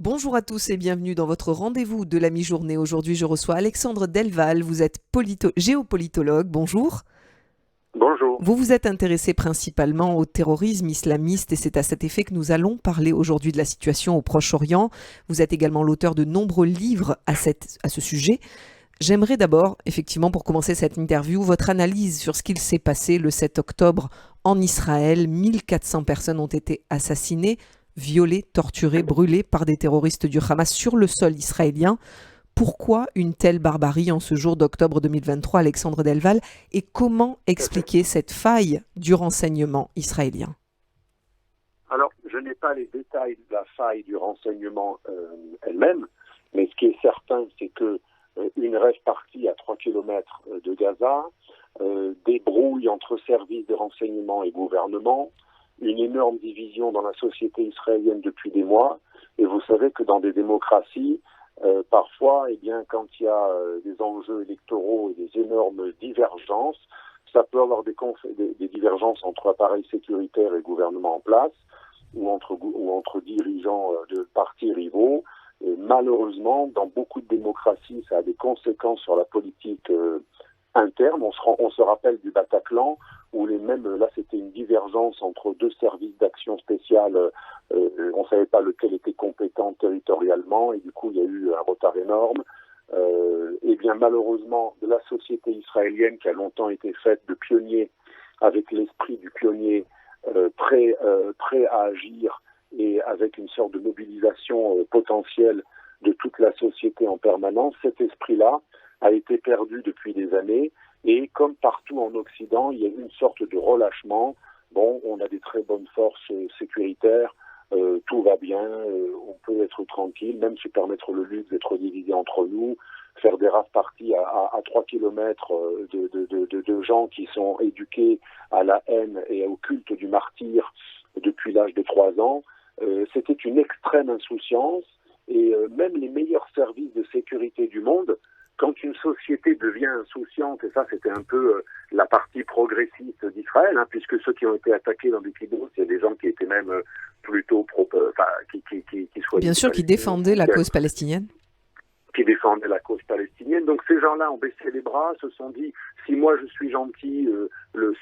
Bonjour à tous et bienvenue dans votre rendez-vous de la mi-journée. Aujourd'hui, je reçois Alexandre Delval. Vous êtes géopolitologue. Bonjour. Bonjour. Vous vous êtes intéressé principalement au terrorisme islamiste et c'est à cet effet que nous allons parler aujourd'hui de la situation au Proche-Orient. Vous êtes également l'auteur de nombreux livres à ce sujet. J'aimerais d'abord, effectivement, pour commencer cette interview, votre analyse sur ce qu'il s'est passé le 7 octobre en Israël. 1400 personnes ont été assassinées, violées, torturées, brûlées par des terroristes du Hamas sur le sol israélien. Pourquoi une telle barbarie en ce jour d'octobre 2023, Alexandre Delval, et comment expliquer cette faille du renseignement israélien? Alors, je n'ai pas les détails de la faille du renseignement elle-même, mais ce qui est certain, c'est que une rêve partie à 3 kilomètres de Gaza, des brouilles entre services de renseignement et gouvernement, une énorme division dans la société israélienne depuis des mois, et vous savez que dans des démocraties, parfois, eh bien, quand il y a des enjeux électoraux et des énormes divergences, ça peut avoir des divergences entre appareils sécuritaires et gouvernement en place, ou entre dirigeants de partis rivaux. Et malheureusement, dans beaucoup de démocraties, ça a des conséquences sur la politique interne. On se rappelle du Bataclan, où là c'était une divergence entre deux services d'action spéciale. On ne savait pas lequel était compétent territorialement, et du coup il y a eu un retard énorme. Et bien malheureusement, la société israélienne, qui a longtemps été faite de pionniers, avec l'esprit du pionnier prêt à agir et avec une sorte de mobilisation potentielle de toute la société en permanence, cet esprit-là a été perdu depuis des années, et comme partout en Occident, il y a eu une sorte de relâchement. Bon, on a des très bonnes forces sécuritaires, tout va bien, on peut être tranquille, même se permettre le luxe d'être divisé entre nous, faire des rave-parties à 3 kilomètres de gens qui sont éduqués à la haine et au culte du martyr depuis l'âge de 3 ans. C'était une extrême insouciance, et même les meilleurs services de sécurité du monde, quand une société devient insouciante, et ça c'était un peu la partie progressiste d'Israël, puisque ceux qui ont été attaqués dans des kibbutz, il y a des gens qui étaient même plutôt qui soient Bien sûr, qui défendaient la cause palestinienne. Qui défendaient la cause palestinienne. Donc ces gens-là ont baissé les bras, se sont dit, si moi je suis gentil,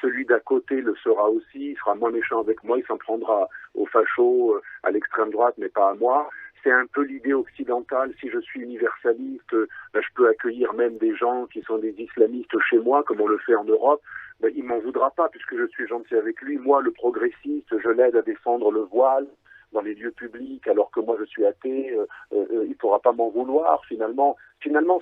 celui d'à côté le sera aussi, il sera moins méchant avec moi, il s'en prendra aux fachos, à l'extrême droite, mais pas à moi. C'est un peu l'idée occidentale. Si je suis universaliste, je peux accueillir même des gens qui sont des islamistes chez moi, comme on le fait en Europe. Il m'en voudra pas puisque je suis gentil avec lui. Moi, le progressiste, je l'aide à défendre le voile dans les lieux publics, alors que moi je suis athée. Il pourra pas m'en vouloir. Finalement,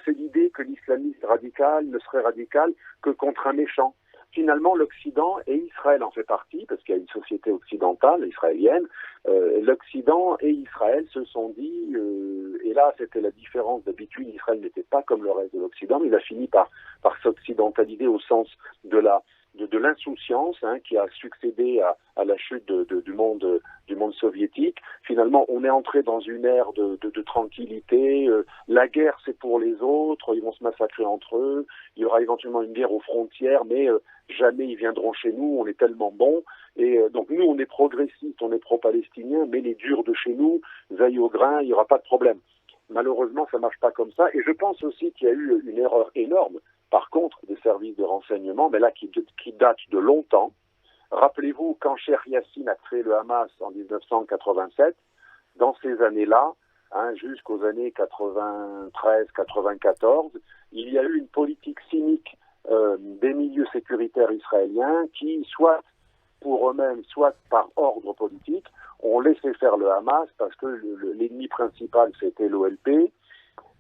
c'est l'idée que l'islamiste radical ne serait radical que contre un méchant. Finalement, l'Occident, et Israël en fait partie, parce qu'il y a une société occidentale, israélienne, l'Occident et Israël se sont dit, et là c'était la différence d'habitude, Israël n'était pas comme le reste de l'Occident, mais il a fini par s'occidentaliser au sens de l'insouciance qui a succédé à la chute du monde soviétique. Finalement, on est entré dans une ère de tranquillité. La guerre, c'est pour les autres. Ils vont se massacrer entre eux. Il y aura éventuellement une guerre aux frontières, mais jamais ils viendront chez nous. On est tellement bons. Et donc nous, on est progressistes, on est pro-palestiniens, mais les durs de chez nous veillent au grain. Il n'y aura pas de problème. Malheureusement, ça ne marche pas comme ça. Et je pense aussi qu'il y a eu une erreur énorme, par contre, des services de renseignement, mais là qui date de longtemps. Rappelez-vous, quand Cheikh Yassine a créé le Hamas en 1987, dans ces années-là, jusqu'aux années 93-94, il y a eu une politique cynique des milieux sécuritaires israéliens qui, soit pour eux-mêmes, soit par ordre politique, ont laissé faire le Hamas parce que l'ennemi principal, c'était l'OLP.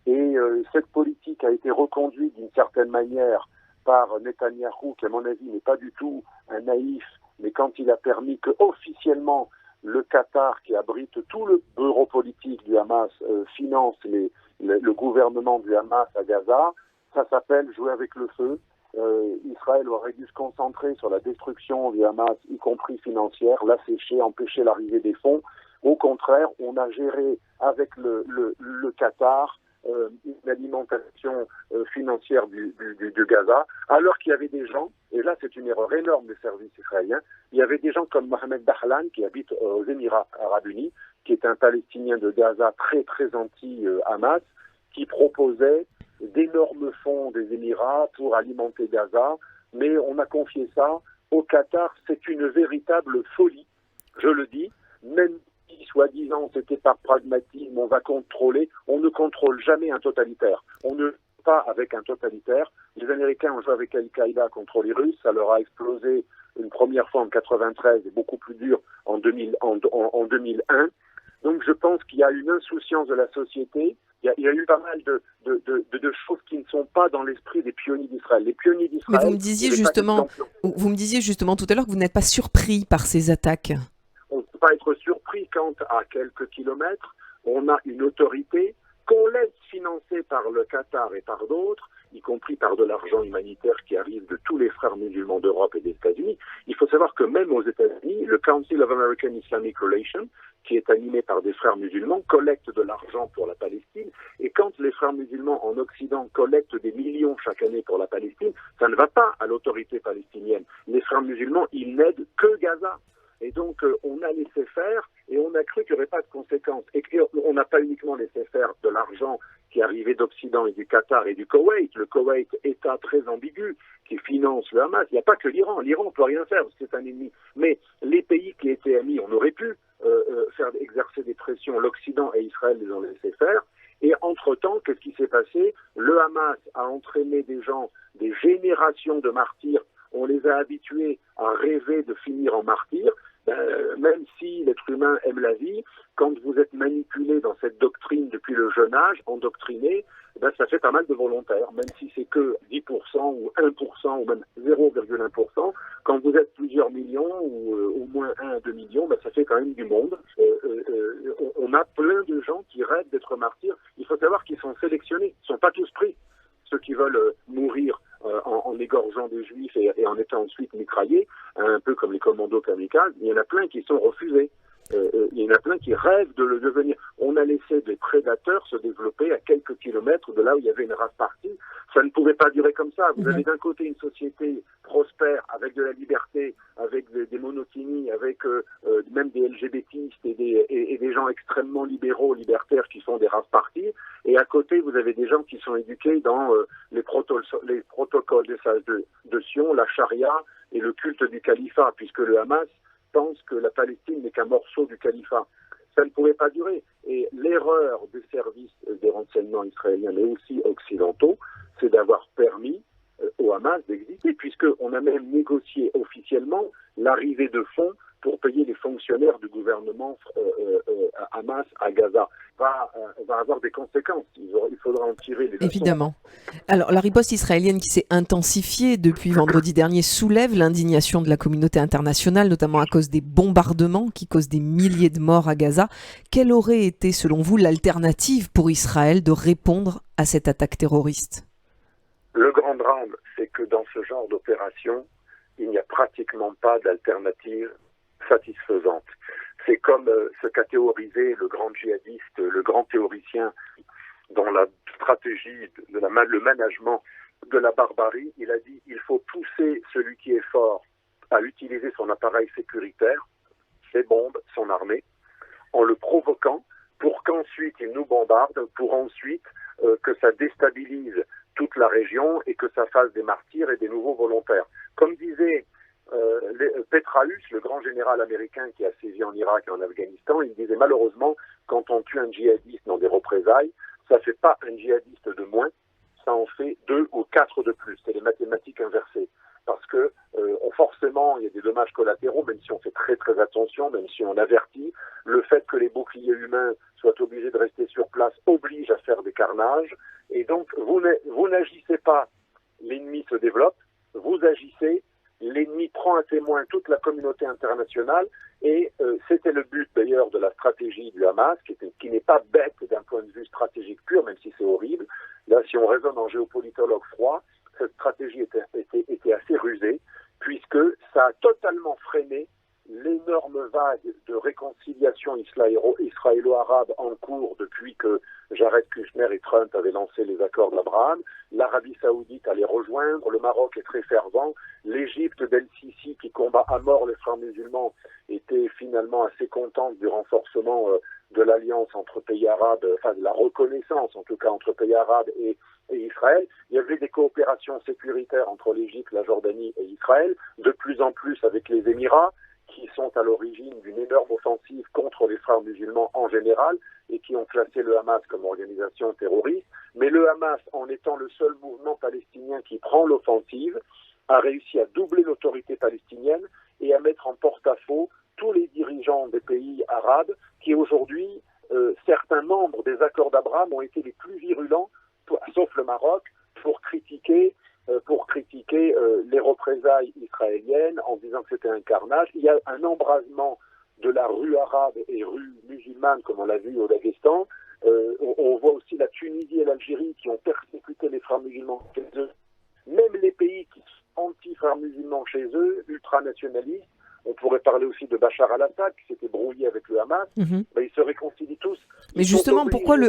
Et cette politique a été reconduite d'une certaine manière par Netanyahou, qui à mon avis n'est pas du tout un naïf, mais quand il a permis que officiellement le Qatar, qui abrite tout le bureau politique du Hamas, finance le gouvernement du Hamas à Gaza, ça s'appelle jouer avec le feu. Israël aurait dû se concentrer sur la destruction du Hamas, y compris financière, l'assécher, empêcher l'arrivée des fonds. Au contraire, on a géré avec le Qatar une alimentation financière de Gaza, alors qu'il y avait des gens, et là c'est une erreur énorme des services israéliens, il y avait des gens comme Mohamed Dahlan, qui habite aux Émirats Arabes Unis, qui est un Palestinien de Gaza très très anti-Hamas, qui proposait d'énormes fonds des Émirats pour alimenter Gaza, mais on a confié ça au Qatar. C'est une véritable folie, je le dis, même si soi-disant c'était par pragmatisme, on va contrôler, on ne contrôle jamais un totalitaire. On ne joue pas avec un totalitaire. Les Américains ont joué avec Al-Qaïda contre les Russes, ça leur a explosé une première fois en 93 et beaucoup plus dur en 2001. Donc je pense qu'il y a une insouciance de la société. Il y a eu pas mal de choses qui ne sont pas dans l'esprit des pionniers d'Israël. Les pionniers d'Israël. Mais vous me disiez justement tout à l'heure que vous n'êtes pas surpris par ces attaques. On ne peut pas être surpris quand, à quelques kilomètres, on a une autorité qu'on laisse financer par le Qatar et par d'autres, y compris par de l'argent humanitaire qui arrive de tous les frères musulmans d'Europe et des États-Unis. Il faut savoir que même aux États-Unis, le Council of American Islamic Relations, qui est animé par des frères musulmans, collecte de l'argent pour la Palestine. Et quand les frères musulmans en Occident collectent des millions chaque année pour la Palestine, ça ne va pas à l'autorité palestinienne. Les frères musulmans, ils n'aident que Gaza. Et donc, on a laissé faire et on a cru qu'il n'y aurait pas de conséquences. Et on n'a pas uniquement laissé faire de l'argent qui arrivait d'Occident et du Qatar et du Koweït. Le Koweït, État très ambigu, qui finance le Hamas. Il n'y a pas que l'Iran. L'Iran ne peut rien faire parce que c'est un ennemi. Mais les pays qui étaient amis, on aurait pu faire exercer des pressions. L'Occident et Israël les ont laissés faire. Et entre-temps, qu'est-ce qui s'est passé? Le Hamas a entraîné des gens, des générations de martyrs. On les a habitués à rêver de finir en martyrs. Même si l'être humain aime la vie, quand vous êtes manipulé dans cette doctrine depuis le jeune âge, endoctriné, ça fait pas mal de volontaires, même si c'est que 10% ou 1% ou même 0,1%. Quand vous êtes plusieurs millions ou au moins 1 à 2 millions, ça fait quand même du monde. On a plein de gens qui rêvent d'être martyrs. Il faut savoir qu'ils sont sélectionnés, ils ne sont pas tous pris. Ceux qui veulent mourir en égorgeant des juifs et en étant ensuite mitraillés, un peu comme les commandos kamikazes, il y en a plein qui sont refusés. Il y en a plein qui rêvent de le devenir. On a laissé des prédateurs se développer à quelques kilomètres de là où il y avait une race partie. Ça ne pouvait pas durer comme ça. Vous avez d'un côté une société prospère, avec de la liberté, avec des monotonies, avec même des LGBTistes et des gens extrêmement libéraux, libertaires qui sont des races parties. Et à côté, vous avez des gens qui sont éduqués dans les protocoles des sages de Sion, la charia et le culte du califat, puisque le Hamas pense que la Palestine n'est qu'un morceau du califat. Ça ne pouvait pas durer. Et l'erreur des services des renseignements israéliens, mais aussi occidentaux, c'est d'avoir permis au Hamas d'exister, puisqu'on a même négocié officiellement l'arrivée de fonds pour payer les fonctionnaires du gouvernement Hamas à Gaza. Va avoir des conséquences. Il faudra en tirer les leçons. Évidemment. Alors, la riposte israélienne qui s'est intensifiée depuis vendredi dernier soulève l'indignation de la communauté internationale, notamment à cause des bombardements qui causent des milliers de morts à Gaza. Quelle aurait été, selon vous, l'alternative pour Israël de répondre à cette attaque terroriste? Le grand drame, c'est que dans ce genre d'opération, il n'y a pratiquement pas d'alternative satisfaisante. C'est comme ce qu'a théorisé le grand djihadiste, le grand théoricien dans la stratégie, le management de la barbarie. Il a dit il faut pousser celui qui est fort à utiliser son appareil sécuritaire, ses bombes, son armée, en le provoquant pour qu'ensuite il nous bombarde, pour ensuite que ça déstabilise toute la région et que ça fasse des martyrs et des nouveaux volontaires. Comme disait Petraeus, le grand général américain qui a sévi en Irak et en Afghanistan, il disait malheureusement, quand on tue un djihadiste dans des représailles, ça ne fait pas un djihadiste de moins, ça en fait 2 ou 4 de plus. C'est les mathématiques inversées. Parce que forcément, il y a des dommages collatéraux, même si on fait très très attention, même si on avertit. Le fait que les boucliers humains soient obligés de rester sur place oblige à faire des carnages. Et donc, vous n'agissez pas, l'ennemi se développe, vous agissez, l'ennemi prend à témoin toute la communauté internationale et c'était le but d'ailleurs de la stratégie du Hamas, qui n'est pas bête d'un point de vue stratégique pur, même si c'est horrible. Là, si on raisonne en géopolitologue froid, cette stratégie était assez rusée, puisque ça a totalement freiné l'énorme vague de réconciliation israélo-arabe en cours depuis que Jared Kushner et Trump avaient lancé les accords d'Abraham. L'Arabie Saoudite allait rejoindre, le Maroc est très fervent, l'Égypte d'El-Sisi qui combat à mort les frères musulmans était finalement assez contente du renforcement de l'alliance entre pays arabes, enfin de la reconnaissance en tout cas entre pays arabes et Israël. Il y avait des coopérations sécuritaires entre l'Égypte, la Jordanie et Israël, de plus en plus avec les Émirats, qui sont à l'origine d'une énorme offensive contre les frères musulmans en général et qui ont classé le Hamas comme organisation terroriste. Mais le Hamas, en étant le seul mouvement palestinien qui prend l'offensive, a réussi à doubler l'autorité palestinienne et à mettre en porte-à-faux tous les dirigeants des pays arabes qui aujourd'hui, certains membres des accords d'Abraham ont été les plus virulents, sauf le Maroc, pour critiquer les représailles israéliennes en disant que c'était un carnage. Il y a un embrasement de la rue arabe et rue musulmane, comme on l'a vu au Daghestan. On voit aussi la Tunisie et l'Algérie qui ont persécuté les frères musulmans chez eux. Même les pays qui sont anti-frères musulmans chez eux, ultranationalistes, on pourrait parler aussi de Bachar al-Assad qui s'était brouillé avec le Hamas, ils se réconcilient tous. Mais justement, pourquoi le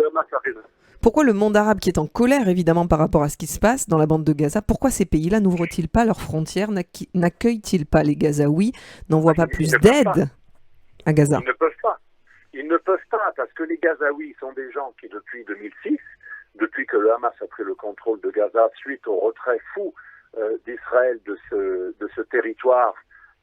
Hamas a raison. Pourquoi le monde arabe, qui est en colère évidemment par rapport à ce qui se passe dans la bande de Gaza, pourquoi ces pays-là n'ouvrent-ils pas leurs frontières, n'accueillent-ils pas les Gazaouis, n'envoient pas plus d'aide à Gaza? Ils ne peuvent pas, parce que les Gazaouis sont des gens qui, depuis 2006, depuis que le Hamas a pris le contrôle de Gaza, suite au retrait fou d'Israël de ce territoire,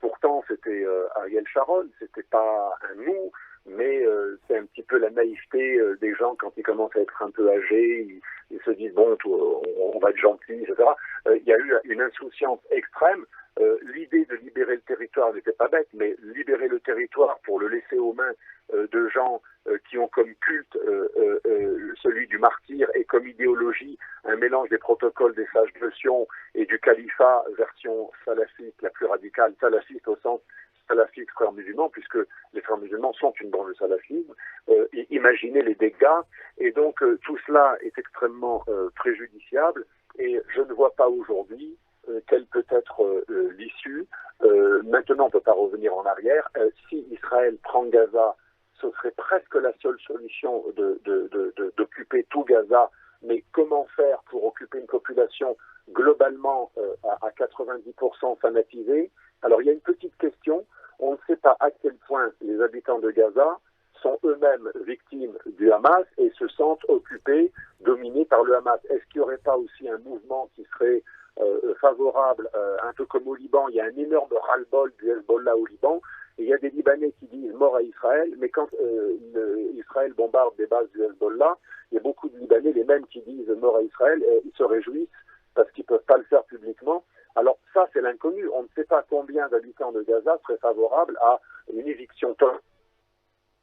pourtant c'était Ariel Sharon, c'était pas un nous, mais c'est un petit peu la naïveté des gens quand ils commencent à être un peu âgés, ils se disent bon, on va être gentils, etc. Il y a eu une insouciance extrême. L'idée de libérer le territoire n'était pas bête, mais libérer le territoire pour le laisser aux mains de gens qui ont comme culte celui du martyr et comme idéologie un mélange des protocoles des sages de Sion et du califat version salafiste, la plus radicale, salafiste au sens salafiste frères musulmans, puisque les frères musulmans sont une branche du salafisme. Imaginez les dégâts, et donc tout cela est extrêmement préjudiciable, et je ne vois pas aujourd'hui quelle peut être l'issue. Maintenant, on ne peut pas revenir en arrière. Si Israël prend Gaza, ce serait presque la seule solution d'occuper tout Gaza. Mais comment faire pour occuper une population globalement à 90% fanatisée? Alors, il y a une petite question. On ne sait pas à quel point les habitants de Gaza sont eux-mêmes victimes du Hamas et se sentent occupés, dominés par le Hamas. Est-ce qu'il n'y aurait pas aussi un mouvement qui serait favorable, un peu comme au Liban? Il y a un énorme ras-le-bol du Hezbollah au Liban, et il y a des Libanais qui disent mort à Israël, mais quand Israël bombarde des bases du Hezbollah, il y a beaucoup de Libanais, les mêmes qui disent mort à Israël, ils se réjouissent parce qu'ils ne peuvent pas le faire publiquement. Alors ça, c'est l'inconnu. On ne sait pas combien d'habitants de Gaza seraient favorables à une éviction totale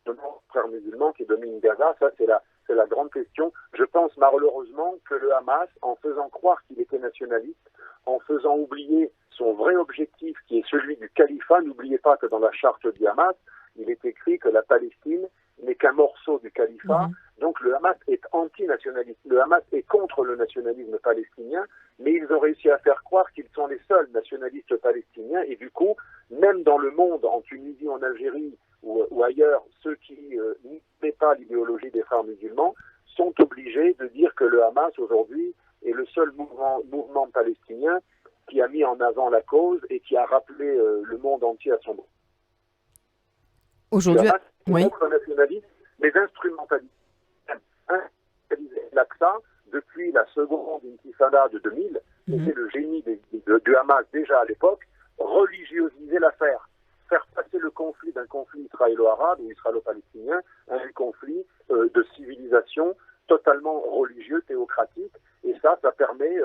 de frères musulmans qui dominent Gaza. Ça, c'est la grande question. Je pense malheureusement que le Hamas, en faisant croire qu'il était nationaliste, en faisant oublier son vrai objectif qui est celui du califat, n'oubliez pas que dans la charte du Hamas, il est écrit que la Palestine n'est qu'un morceau du califat. Donc le Hamas est anti-nationaliste. Le Hamas est contre le nationalisme palestinien, mais ils ont réussi à faire croire qu'ils sont les seuls nationalistes palestiniens, et du coup, même dans le monde, en Tunisie, en Algérie ou ailleurs, ceux qui n'aiment pas l'idéologie des frères musulmans sont obligés de dire que le Hamas aujourd'hui est le seul mouvement palestinien qui a mis en avant la cause et qui a rappelé le monde entier à son droit. Aujourd'hui, oui. Contre nationalisme, mais instrumentaliste. L'Aqsa, depuis la seconde intifada de 2000, c'était le génie du Hamas déjà à l'époque, religiosiser l'affaire, faire passer le conflit d'un conflit israélo-arabe ou israélo-palestinien à un conflit de civilisation totalement religieux, théocratique, et ça permet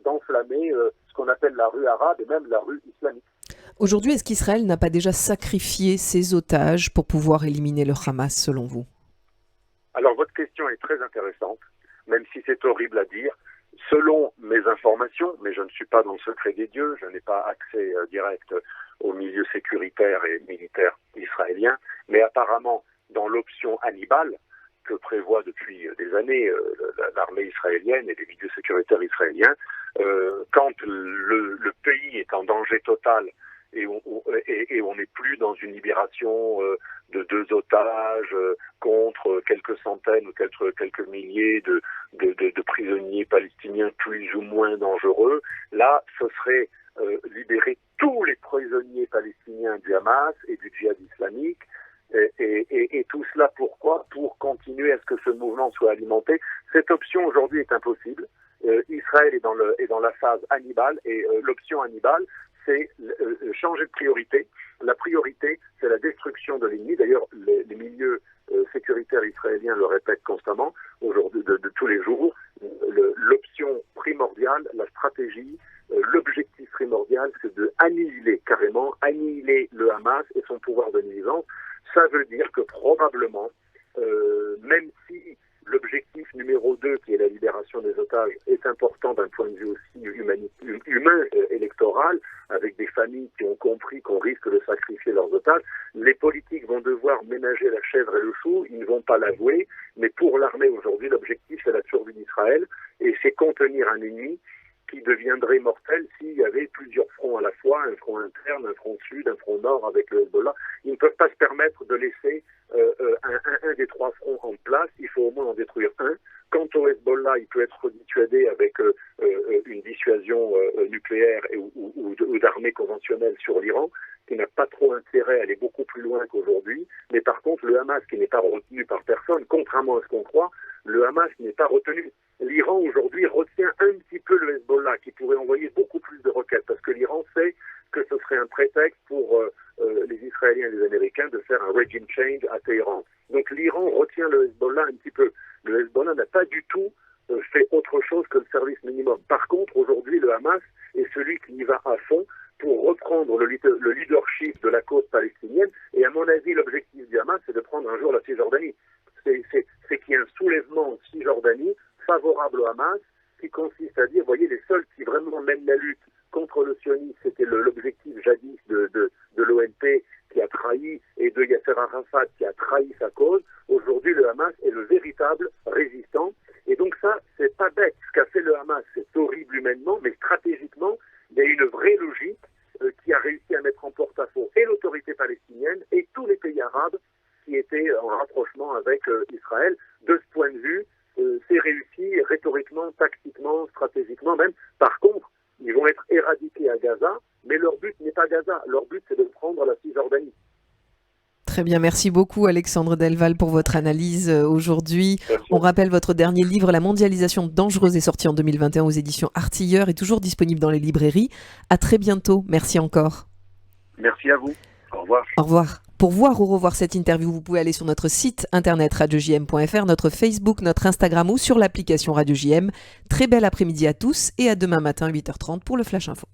d'enflammer ce qu'on appelle la rue arabe et même la rue islamique. Aujourd'hui, est-ce qu'Israël n'a pas déjà sacrifié ses otages pour pouvoir éliminer le Hamas, selon vous? Alors, votre question est très intéressante, même si c'est horrible à dire. Selon mes informations, mais je ne suis pas dans le secret des dieux, je n'ai pas accès direct au milieu sécuritaire et militaire israélien, mais apparemment, dans l'option Hannibal, que prévoit depuis des années l'armée israélienne et les milieux sécuritaires israéliens, quand le pays est en danger total et on n'est plus dans une libération de 2 otages contre quelques centaines ou quelques milliers de prisonniers palestiniens plus ou moins dangereux, là, ce serait libérer tous les prisonniers palestiniens du Hamas et du djihad islamique, Et tout cela pourquoi? Pour continuer à ce que ce mouvement soit alimenté. Cette option aujourd'hui est impossible. Israël est dans la phase Hannibal et l'option Hannibal, c'est changer de priorité. La priorité, c'est la destruction de l'ennemi. D'ailleurs, les milieux sécuritaires israéliens le répètent constamment, aujourd'hui, de tous les jours. L'option primordiale, la stratégie, l'objectif primordial, c'est de carrément annihiler le Hamas et son pouvoir de nuisance. Ça veut dire que probablement, même si l'objectif numéro 2, qui est la libération des otages, est important d'un point de vue aussi humain, électoral, avec des familles qui ont compris qu'on risque de sacrifier leurs otages, les politiques vont devoir ménager la chèvre et le chou, ils ne vont pas l'avouer, mais pour l'armée aujourd'hui, l'objectif c'est la survie d'Israël, et c'est contenir un ennemi qui deviendrait mortel s'il y avait plusieurs fronts à la fois, un front interne, un front sud, un front nord avec le Hezbollah. Ils ne peuvent pas se permettre de laisser un des trois fronts en place, il faut au moins en détruire un. Quant au Hezbollah, il peut être dissuadé avec une dissuasion nucléaire ou d'armée conventionnelle sur l'Iran, qui n'a pas trop intérêt à aller beaucoup plus loin qu'aujourd'hui. Mais par contre, le Hamas, qui n'est pas retenu par personne, contrairement à ce qu'on croit, le Hamas n'est pas retenu. L'Iran, aujourd'hui, retient un petit peu le Hezbollah, qui pourrait envoyer beaucoup plus de roquettes, parce que l'Iran sait que ce serait un prétexte pour les Israéliens et les Américains de faire un regime change à Téhéran. Donc l'Iran retient le Hezbollah un petit peu. Le Hezbollah n'a pas du tout fait autre chose que le service minimum. Par contre, aujourd'hui, le Hamas est celui qui y va à fond pour reprendre le leadership de la cause palestinienne. Et à mon avis, l'objectif du Hamas, c'est de prendre un jour la Cisjordanie. C'est qu'il y a un soulèvement en Cisjordanie favorable au Hamas, qui consiste à dire, voyez, les seuls qui vraiment mènent la lutte contre le sionisme, c'était l'objectif jadis de l'ONP qui a trahi, et de Yasser Arafat qui a trahi sa cause. Aujourd'hui, le Hamas est le véritable résistant. Et donc ça, c'est pas bête. Ce qu'a fait le Hamas, c'est horrible humainement, mais stratégiquement, il y a une vraie logique qui a réussi à mettre en porte-à-faux et l'autorité palestinienne et tous les pays arabes qui étaient en rapprochement avec Israël. De ce point de vue, c'est réussi rhétoriquement, tactiquement, stratégiquement même. Par contre, ils vont être éradiqués à Gaza, mais leur but n'est pas Gaza. Leur but, c'est de prendre la Cisjordanie. Très bien, merci beaucoup Alexandre Delval pour votre analyse aujourd'hui. On rappelle votre dernier livre, La mondialisation dangereuse, est sorti en 2021 aux éditions Artilleur et toujours disponible dans les librairies. À très bientôt, merci encore. Merci à vous, au revoir. Au revoir. Pour voir ou revoir cette interview, vous pouvez aller sur notre site internet radiojm.fr, notre Facebook, notre Instagram ou sur l'application Radio JM. Très bel après-midi à tous et à demain matin 8h30 pour le Flash Info.